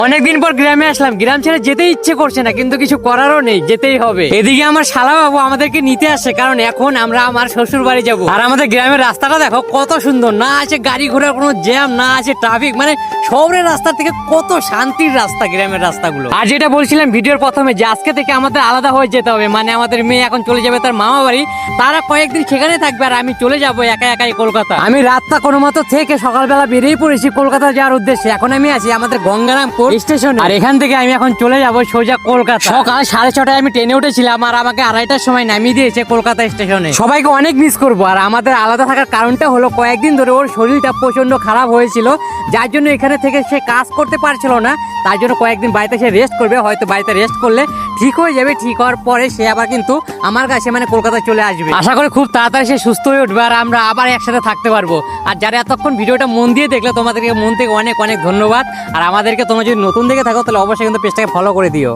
অনেকদিন পর গ্রামে আসলাম, গ্রাম ছেড়ে যেতে ইচ্ছে করছে না, কিন্তু কিছু করারও নেই, যেতেই হবে। এদিকে আমার শালা বাবু আমাদেরকে নিতে আসছে, কারণ এখন আমরা আমার শ্বশুর বাড়ি যাবো। আর আমাদের গ্রামের রাস্তাটা দেখো কত সুন্দর, না আছে গাড়ি ঘোড়ার কোনো জ্যাম, না আছে ট্রাফিক, মানে শহরের রাস্তা থেকে কত শান্তির রাস্তা গ্রামের রাস্তাগুলো। আর যেটা বলছিলাম ভিডিওর প্রথমে, যে আজকে থেকে আমাদের আলাদা হয়ে যেতে হবে, মানে আমাদের মেয়ে এখন চলে যাবে তার মামা বাড়ি, তারা কয়েকদিন সেখানে থাকবে, আর আমি চলে যাবো একা একাই কলকাতা। আমি রাতটা কোনো মতো থেকে সকালবেলা বেরিয়ে পড়েছি কলকাতা যাওয়ার উদ্দেশ্যে। এখন আমি আছি আমাদের গঙ্গারামপুর স্টেশনে, আর এখান থেকে আমি এখন চলে যাবো সোজা কলকাতা। সকাল 6:30টায় আমি ট্রেনে উঠেছিলাম, আর আমাকে 2:30টার সময় নামিয়ে দিয়েছে কলকাতা স্টেশনে। সবাইকে অনেক মিস করবো। আর আমাদের আলাদা থাকার কারণটা হলো, কয়েকদিন ধরে ওর শরীরটা প্রচন্ড খারাপ হয়েছিল, যার জন্য এখানে থেকে সে কাজ করতে পারছিল না। তার জন্য কয়েকদিন বাড়িতে সে রেস্ট করবে, হয়তো বাড়িতে রেস্ট করলে ঠিক হয়ে যাবে। ঠিক হওয়ার পরে সে আবার কিন্তু আমার কাছে মানে কলকাতায় চলে আসবে। আশা করি খুব তাড়াতাড়ি সে সুস্থ হয়ে উঠবে, আর আমরা আবার একসাথে থাকতে পারবো। আর যারা এতক্ষণ ভিডিওটা মন দিয়ে দেখলে, তোমাদেরকে মন থেকে অনেক অনেক ধন্যবাদ। আর আমাদেরকে তোমরা যদি নতুন দেখে থাকো, তাহলে অবশ্যই কিন্তু পেজটাকে ফলো করে দিও।